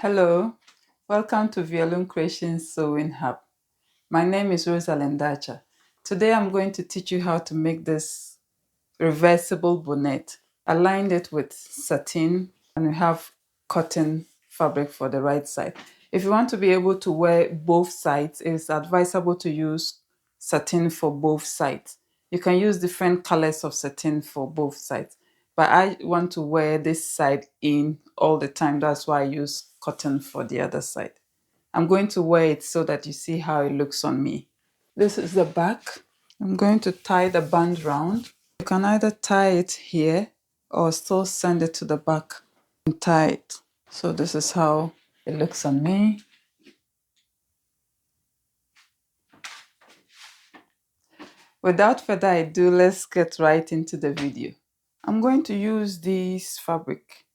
Hello, welcome to Violin Creation Sewing Hub. My name is Rosalind Dacha. Today I'm going to teach you how to make this reversible bonnet. I lined it with satin and we have cotton fabric for the right side. If you want to be able to wear both sides, it's advisable to use satin for both sides. You can use different colors of satin for both sides, but I want to wear this side in all the time. That's why I use cotton for the other side. I'm going to wear it so that you see how it looks on me. This is the back. I'm going to tie the band round. You can either tie it here or still send it to the back and tie it. So this is how it looks on me. Without further ado, let's get right into the video. I'm going to use these fabric.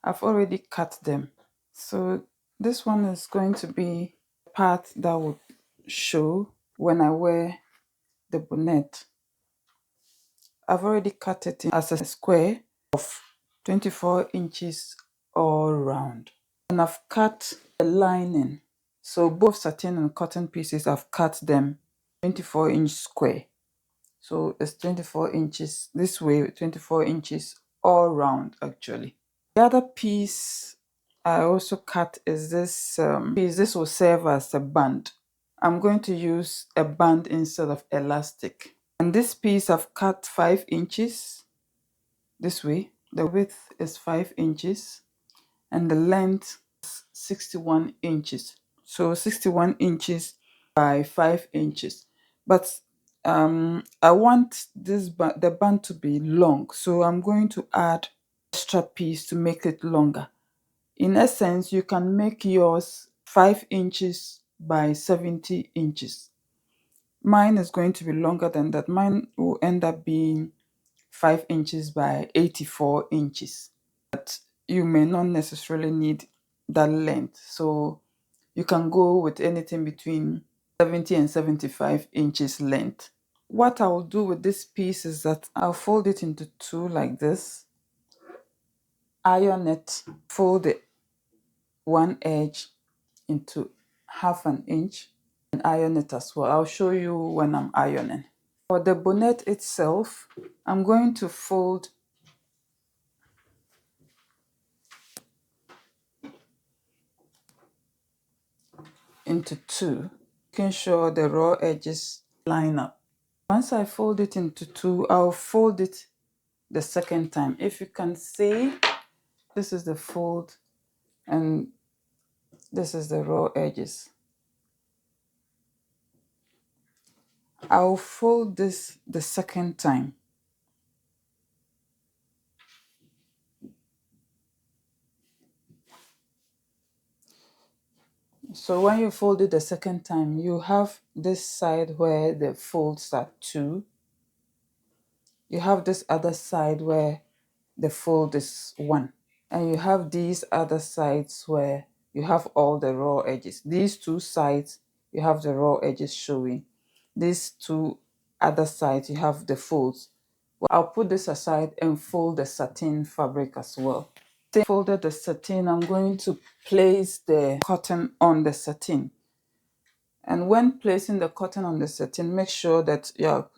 I've already cut them. So this one is going to be the part that would show when I wear the bonnet. I've already cut it in as a square of 24 inches all round. And I've cut the lining. So both satin and cotton pieces, I've cut them 24-inch square. So it's 24 inches this way, 24 inches all round actually. The other piece I also cut is this piece. This will serve as a band. I'm going to use a band instead of elastic. And this piece I've cut 5 inches this way. The width is 5 inches and the length is 61 inches. So 61 inches by 5 inches. But I want the band to be long, so I'm going to add extra piece to make it longer. In essence, you can make yours 5 inches by 70 inches. Mine is going to be longer than that. Mine will end up being 5 inches by 84 inches. But you may not necessarily need that length. So you can go with anything between 70 and 75 inches length. What I'll do with this piece is that I'll fold it into two like this. Iron it, fold it one edge into 1/2 inch and iron it as well. I'll show you when I'm ironing. For the bonnet itself, I'm going to fold into two, making sure the raw edges line up. Once I fold it into two, I'll fold it the second time. If you can see, this is the fold and this is the raw edges. I'll fold this the second time. So when you fold it the second time, you have this side where the folds are two. You have this other side where the fold is one. And you have these other sides where you have all the raw edges. These two sides, you have the raw edges showing. These two other sides, you have the folds. Well, I'll put this aside and fold the satin fabric as well. Folded the satin, I'm going to place the cotton on the satin. And when placing the cotton on the satin, make sure that you're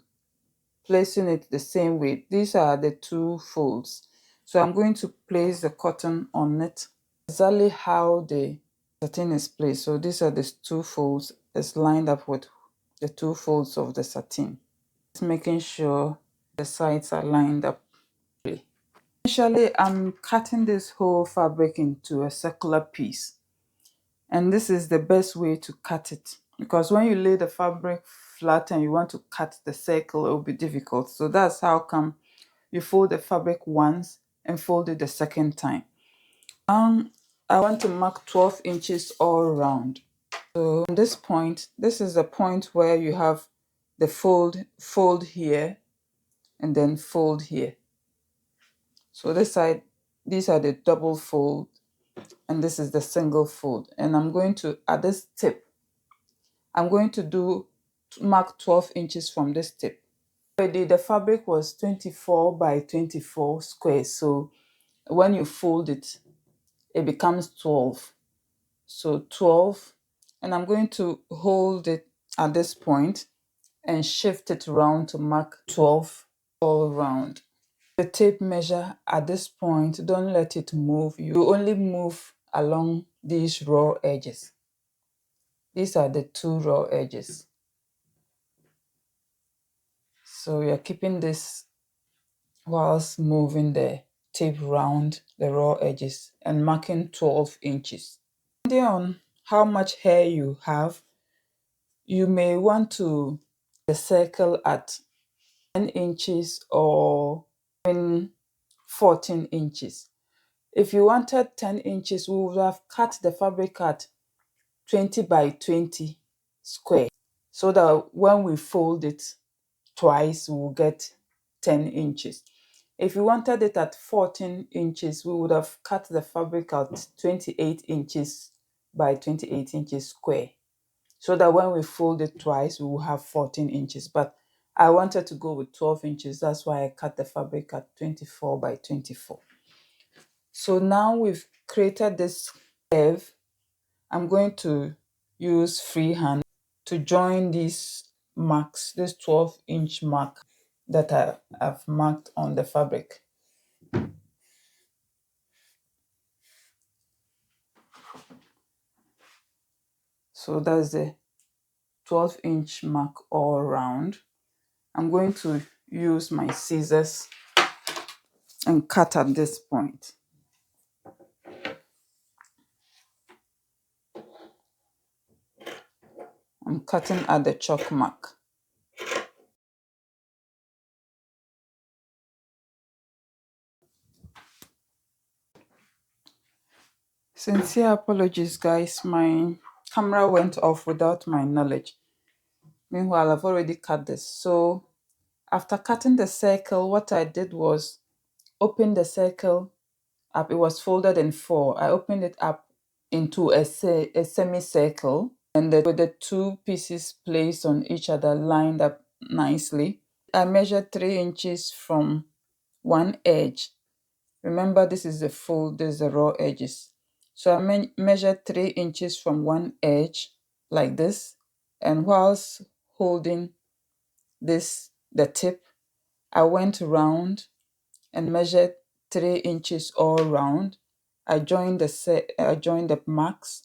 placing it the same way. These are the two folds. So I'm going to place the cotton on it exactly how the satin is placed. So these are the two folds. It's lined up with the two folds of the satin. Just making sure the sides are lined up. Initially, I'm cutting this whole fabric into a circular piece. And this is the best way to cut it, because when you lay the fabric flat and you want to cut the circle, it will be difficult. So that's how come you fold the fabric once and fold it the second time. I want to mark 12 inches all around. So from this point, this is the point where you have the fold here and then fold here. So this side, these are the double fold and this is the single fold. And I'm going to, at this tip, I'm going to mark 12 inches from this tip. Already the fabric was 24 by 24 squares. So when you fold it, it becomes 12. so 12, and I'm going to hold it at this point and shift it around to mark 12 all around. The tape measure at this point, don't let it move. You only move along these raw edges. These are the two raw edges. So you're keeping this whilst moving the tape round the raw edges and marking 12 inches. Depending on how much hair you have, you may want to the circle at 10 inches or even 14 inches. If you wanted 10 inches, we would have cut the fabric at 20 by 20 square, so that when we fold it twice, we'll get 10 inches. If you wanted it at 14 inches, we would have cut the fabric at 28 inches by 28 inches square, so that when we fold it twice, we will have 14 inches. But I wanted to go with 12 inches. That's why I cut the fabric at 24 by 24. So now we've created this curve. I'm going to use freehand to join these marks, this 12-inch mark that I've marked on the fabric. So that's the 12-inch mark all around. I'm going to use my scissors and cut at this point. I'm cutting at the chalk mark. Sincere apologies, guys. My camera went off without my knowledge. Meanwhile, I've already cut this. So after cutting the circle, what I did was open the circle up. It was folded in four. I opened it up into a semicircle, and with the two pieces placed on each other lined up nicely. I measured 3 inches from one edge. Remember, this is the fold, this is the raw edges. So I measured 3 inches from one edge like this, and whilst holding this, the tip, I went around and measured 3 inches all around. I joined the marks,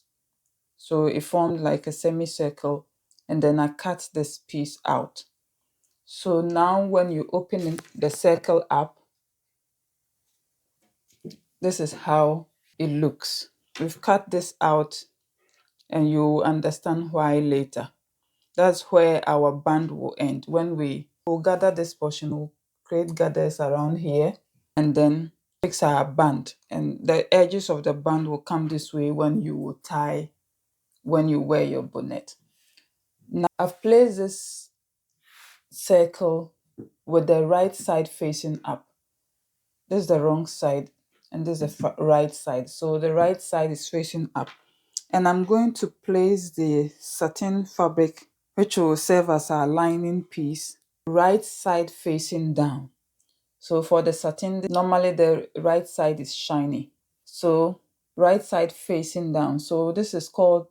so it formed like a semicircle, and then I cut this piece out. So now when you open the circle up, this is how it looks. We've cut this out, and you'll understand why later. That's where our band will end. When we will gather this portion, we'll create gathers around here, and then fix our band. And the edges of the band will come this way when you will tie, when you wear your bonnet. Now I've placed this circle with the right side facing up. This is the wrong side, and this is the right side. So the right side is facing up. And I'm going to place the satin fabric, which will serve as our lining piece, right side facing down. So for the satin, normally the right side is shiny. So right side facing down. So this is called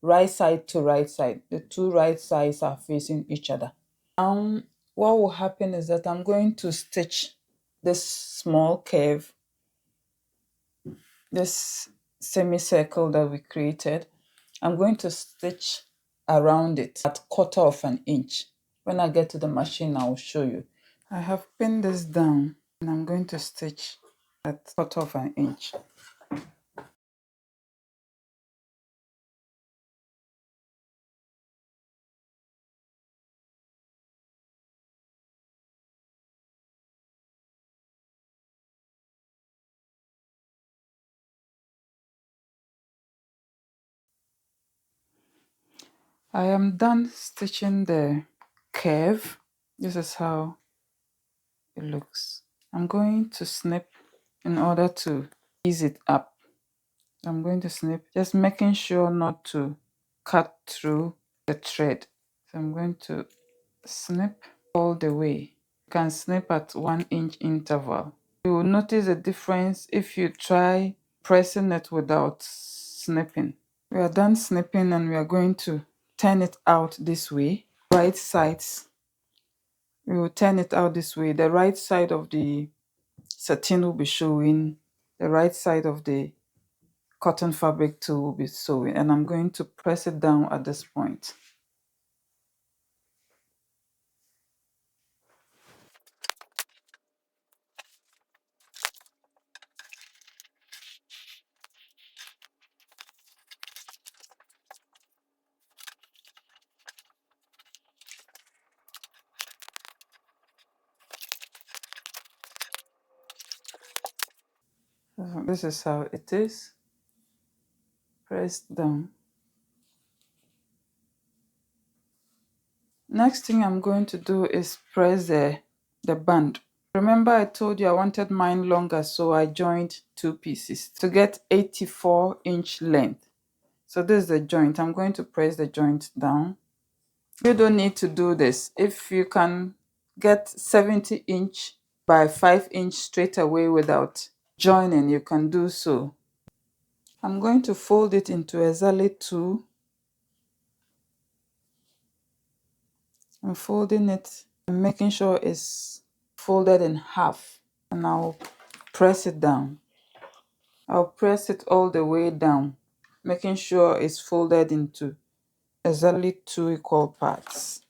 right side to right side. The two right sides are facing each other. What will happen is that I'm going to stitch this small curve, this semicircle that we created. I'm going to stitch around it at 1/4 of an inch. When I get to the machine, I will show you. I have pinned this down, and I'm going to stitch at 1/4 of an inch. I am done stitching the curve. This is how it looks. I'm going to snip in order to ease it up. I'm going to snip, just making sure not to cut through the thread. So I'm going to snip all the way. You can snip at 1 inch interval. You will notice a difference if you try pressing it without snipping. We are done snipping and we are going to turn it out this way. Right sides, we will turn it out this way. The right side of the satin will be showing, the right side of the cotton fabric too will be showing, and I'm going to press it down at this point. So this is how it is. Press down. Next thing I'm going to do is press the band. Remember I told you I wanted mine longer, so I joined two pieces to get 84-inch length. So this is the joint. I'm going to press the joint down. You don't need to do this. If you can get 70-inch by 5-inch straight away without joining, you can do so. I'm going to fold it into exactly 2. I'm folding it and making sure it's folded in half, and I'll press it down. I'll press it all the way down, making sure it's folded into exactly 2 equal parts.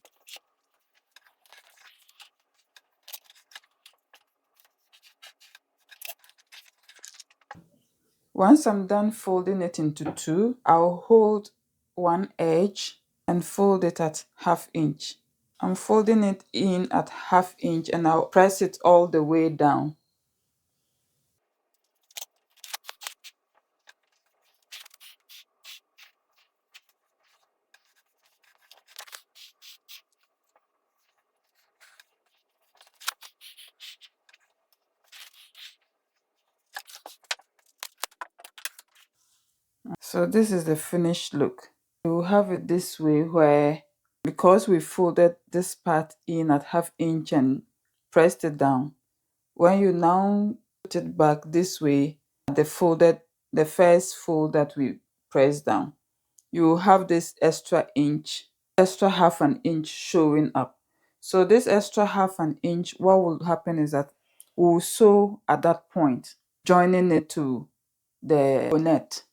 Once I'm done folding it into 2, I'll hold one edge and fold it at 1/2 inch. I'm folding it in at 1/2 inch and I'll press it all the way down. So this is the finished look. You will have it this way, where because we folded this part in at 1/2 inch and pressed it down, when you now put it back this way, the first fold that we pressed down, you will have this extra 1/2 an inch showing up. So this extra 1/2 an inch, what will happen is that we'll sew at that point, joining it to the bonnet.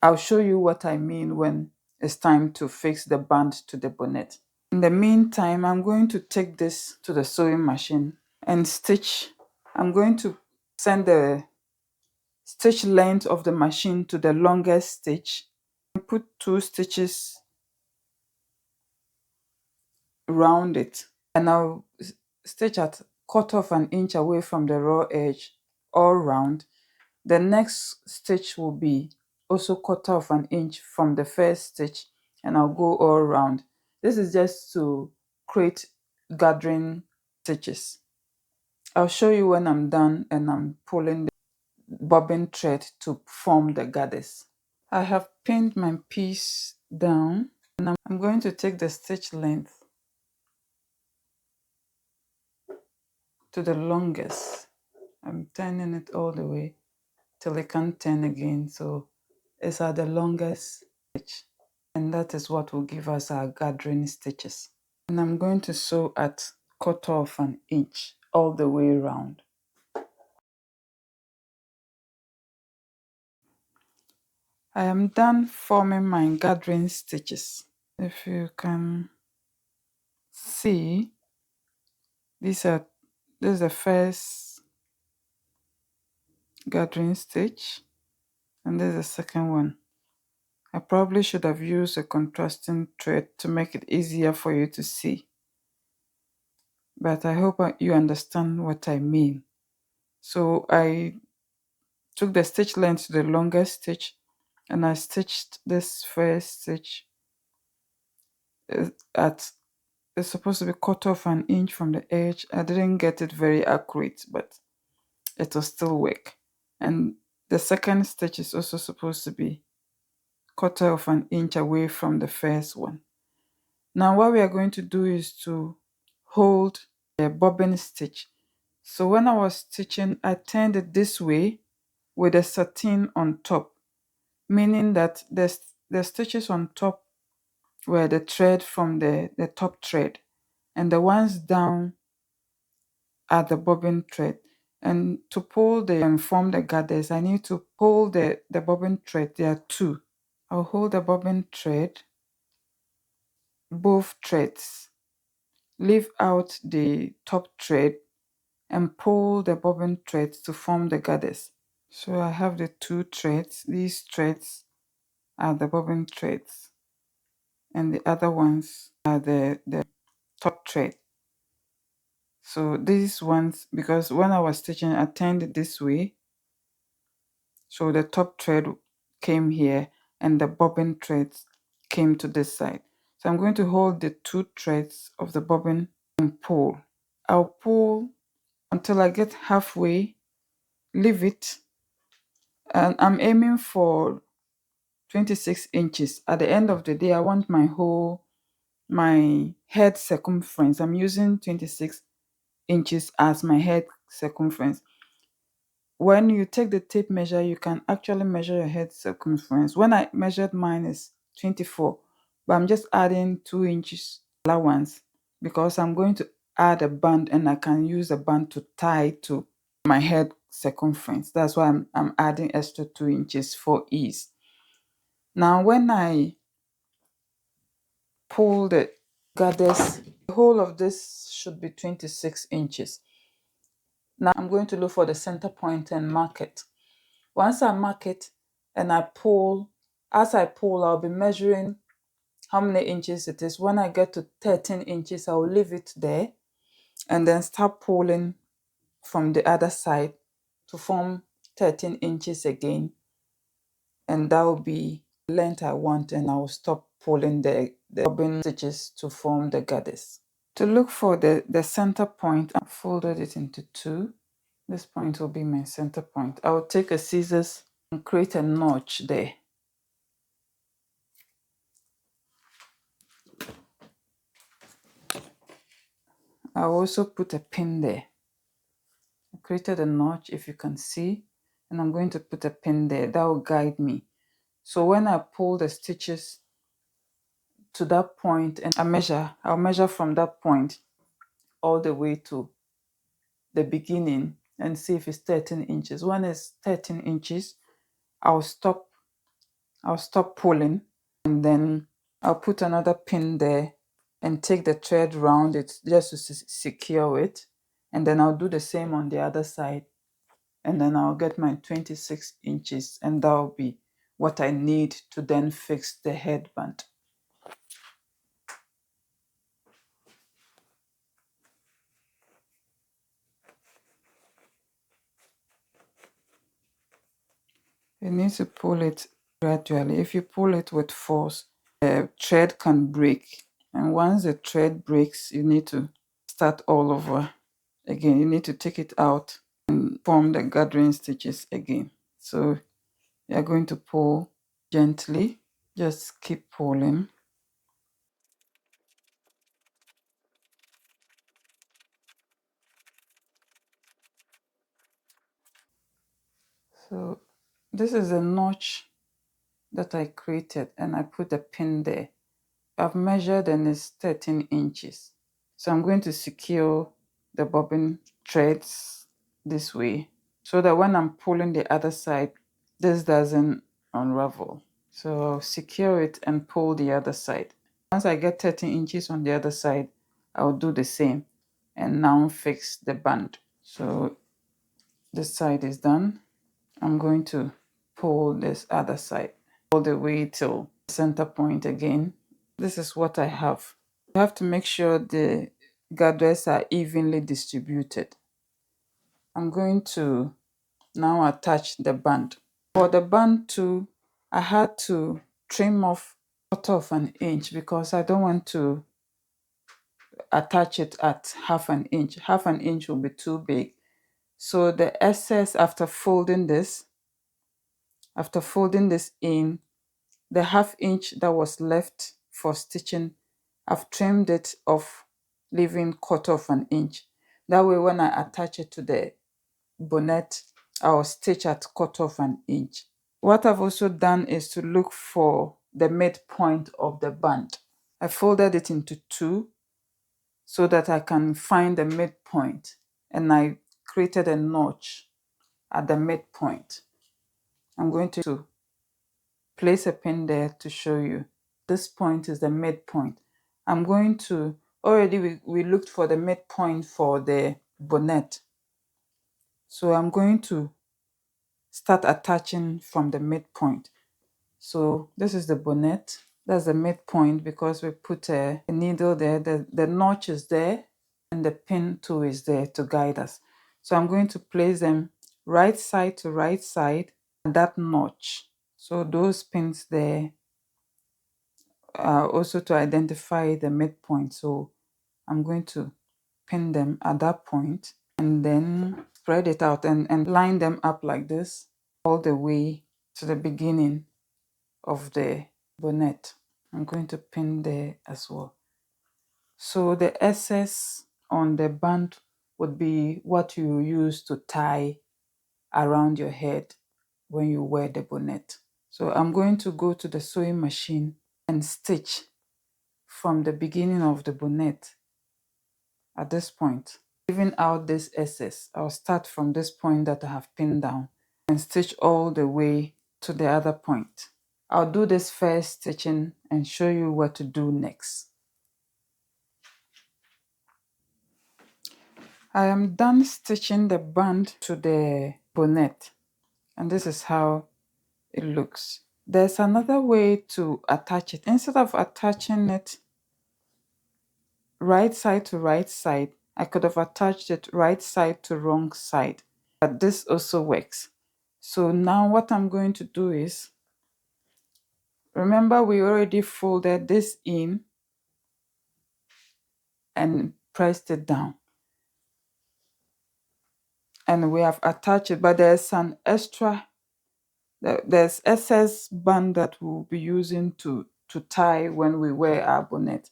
I'll show you what I mean when it's time to fix the band to the bonnet. In the meantime, I'm going to take this to the sewing machine and stitch. I'm going to send the stitch length of the machine to the longest stitch. Put 2 stitches around it, and I'll stitch at 1/4 an inch away from the raw edge all round. The next stitch will be also 1/4 an inch from the first stitch, and I'll go all around. This is just to create gathering stitches. I'll show you when I'm done and I'm pulling the bobbin thread to form the gathers. I have pinned my piece down, and I'm going to take the stitch length to the longest. I'm turning it all the way till it can't turn again, so it's at the longest stitch, and that is what will give us our gathering stitches. And I'm going to sew at 1/4 an inch all the way around. I am done forming my gathering stitches. If you can see, this is the first gathering stitch, and this is the second one. I probably should have used a contrasting thread to make it easier for you to see, but I hope you understand what I mean. So I took the stitch length to the longest stitch, and I stitched this first stitch at, it's supposed to be 1/4 an inch from the edge. I didn't get it very accurate, but it will still work. And the second stitch is also supposed to be 1/4 an inch away from the first one. Now what we are going to do is to hold the bobbin stitch. So when I was stitching, I turned it this way with the satin on top. meaning that the stitches on top were the thread from the top thread, and the ones down are the bobbin thread. And to pull and form the gathers, I need to pull the bobbin thread. There are two. I'll hold the bobbin thread, both threads, leave out the top thread, and pull the bobbin threads to form the gathers. So I have the two threads. These threads are the bobbin threads, and the other ones are the top thread. So these ones, because when I was stitching, I turned it this way, so the top thread came here and the bobbin threads came to this side. So I'm going to hold the two threads of the bobbin and pull. I'll pull until I get halfway, leave it, and I'm aiming for 26 inches. At the end of the day, I want my head circumference. I'm using 26 inches as my head circumference. When you take the tape measure, you can actually measure your head circumference. When I measured mine is 24, but I'm just adding 2 inches allowance because I'm going to add a band, and I can use a band to tie to my head circumference. That's why I'm adding extra 2 inches for ease. Now when I pull the gathers, the whole of this should be 26 inches. Now I'm going to look for the center point and mark it. Once I mark it and I pull, as I pull, I'll be measuring how many inches it is. When I get to 13 inches, I will leave it there and then start pulling from the other side to form 13 inches again. And that will be the length I want, and I will stop pulling the bobbin stitches to form the gathers. To look for the center point, I folded it into two. This point will be my center point. I will take a scissors and create a notch there. I'll also put a pin there. I created a notch, if you can see, and I'm going to put a pin there. That will guide me. So when I pull the stitches to that point and I'll measure from that point all the way to the beginning and see if it's 13 inches. When it's 13 inches, I'll stop pulling, and then I'll put another pin there and take the thread round it just to secure it, and then I'll do the same on the other side, and then I'll get my 26 inches, and that'll be what I need to then fix the headband. You need to pull it gradually. If you pull it with force, the thread can break, and once the thread breaks, you need to start all over again. You need to take it out and form the gathering stitches again. So you're going to pull gently, just keep pulling. So this is a notch that I created, and I put a pin there. I've measured and it's 13 inches. So I'm going to secure the bobbin threads this way so that when I'm pulling the other side, this doesn't unravel. So I'll secure it and pull the other side. Once I get 13 inches on the other side, I'll do the same and now fix the band. So this side is done. I'm going to pull this other side all the way till center point again. This is what I have. You have to make sure the gathers are evenly distributed. I'm going to now attach the band. For the band too, I had to trim off an inch because I don't want to attach it at half an inch. Half an inch will be too big. So the excess after folding this in, the half inch that was left for stitching, I've trimmed it off, leaving an inch. That way when I attach it to the bonnet, I'll stitch at an inch. What I've also done is to look for the midpoint of the band. I folded it into two so that I can find the midpoint, and I created a notch at the midpoint. I'm going to place a pin there to show you. This point is the midpoint. I'm going to, already we looked for the midpoint for the bonnet. So I'm going to start attaching from the midpoint. So this is the bonnet. That's the midpoint because we put a needle there. The notch is there and the pin tool is there to guide us. So I'm going to place them right side to right side at that notch. So those pins there are also to identify the midpoint. So I'm going to pin them at that point and then spread it out and line them up like this all the way to the beginning of the bonnet. I'm going to pin there as well. So the excess on the band would be what you use to tie around your head when you wear the bonnet. So I'm going to go to the sewing machine and stitch from the beginning of the bonnet at this point. Leaving out this excess, I'll start from this point that I have pinned down and stitch all the way to the other point. I'll do this first stitching and show you what to do next. I am done stitching the band to the bonnet, and this is how it looks. There's another way to attach it. Instead of attaching it right side to right side, I could have attached it right side to wrong side, but this also works. So now what I'm going to do is, remember we already folded this in and pressed it down. And we have attached it, but there's an extra, there's excess band that we'll be using to tie when we wear our bonnet.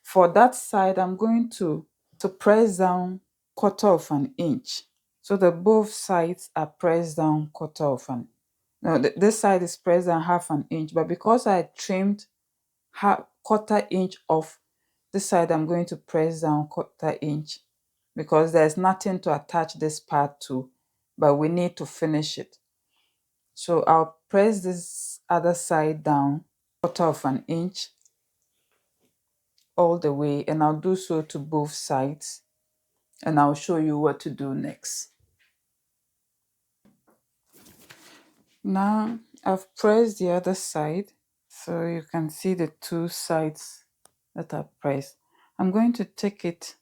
For that side, I'm going to press down 1/4 of an inch. So that both sides are pressed down 1/4 of an, no, this side is pressed down 1/2 an inch, but because I trimmed 1/4 inch off, this side I'm going to press down 1/4 inch because there's nothing to attach this part to, but we need to finish it. So I'll press this other side down 1/4 of an inch all the way, and I'll do so to both sides, and I'll show you what to do next. Now I've pressed the other side, so you can see the two sides that are pressed. I'm going to take it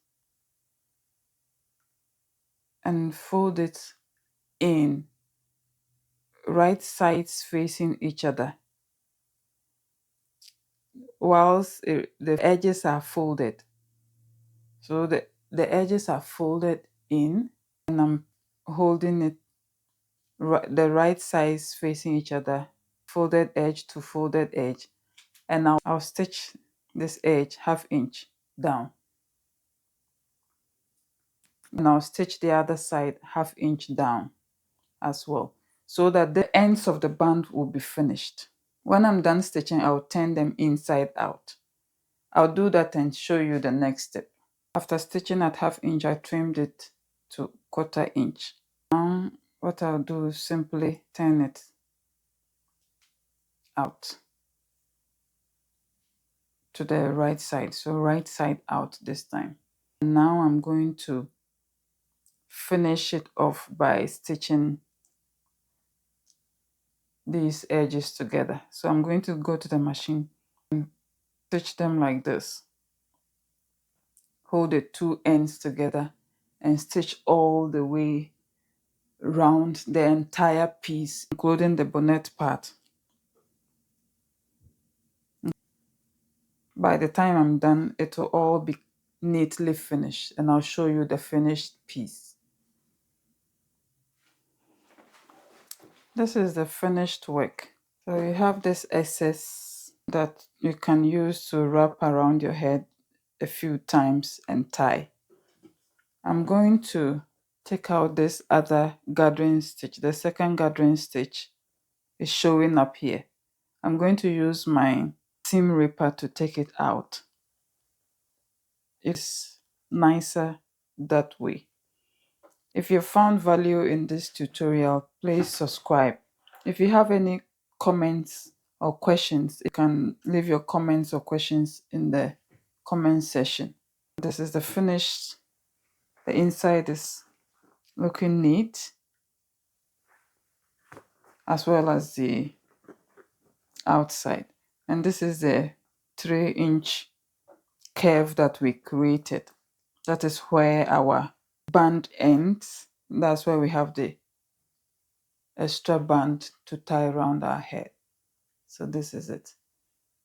and fold it in right sides facing each other whilst the edges are folded. So the edges are folded in, and I'm holding it the right sides facing each other, folded edge to folded edge, and now I'll stitch this edge 1/2 inch down, and I'll stitch the other side 1/2 inch down as well, so that the ends of the band will be finished. When I'm done stitching, I'll turn them inside out. I'll do that and show you the next step. After stitching at 1/2 inch, I trimmed it to 1/4 inch. Now what I'll do is simply turn it out to the right side, so right side out this time. And now I'm going to finish it off by stitching these edges together. So I'm going to go to the machine and stitch them like this. Hold the two ends together and stitch all the way round the entire piece, including the bonnet part. By the time I'm done, it will all be neatly finished, and I'll show you the finished piece. This is the finished work. So you have this excess that you can use to wrap around your head a few times and tie. I'm going to take out this other gathering stitch, the second gathering stitch is showing up here. I'm going to use my seam ripper to take it out. It's nicer that way. If you found value in this tutorial, please subscribe. If you have any comments or questions, you can leave your comments or questions in the comment section. This is the finished. The inside is looking neat, as well as the outside. And this is the 3-inch curve that we created. That is where our band ends. That's where we have the extra band to tie around our head. So this is it.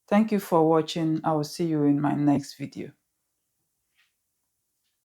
Thank you for watching. I will see you in my next video.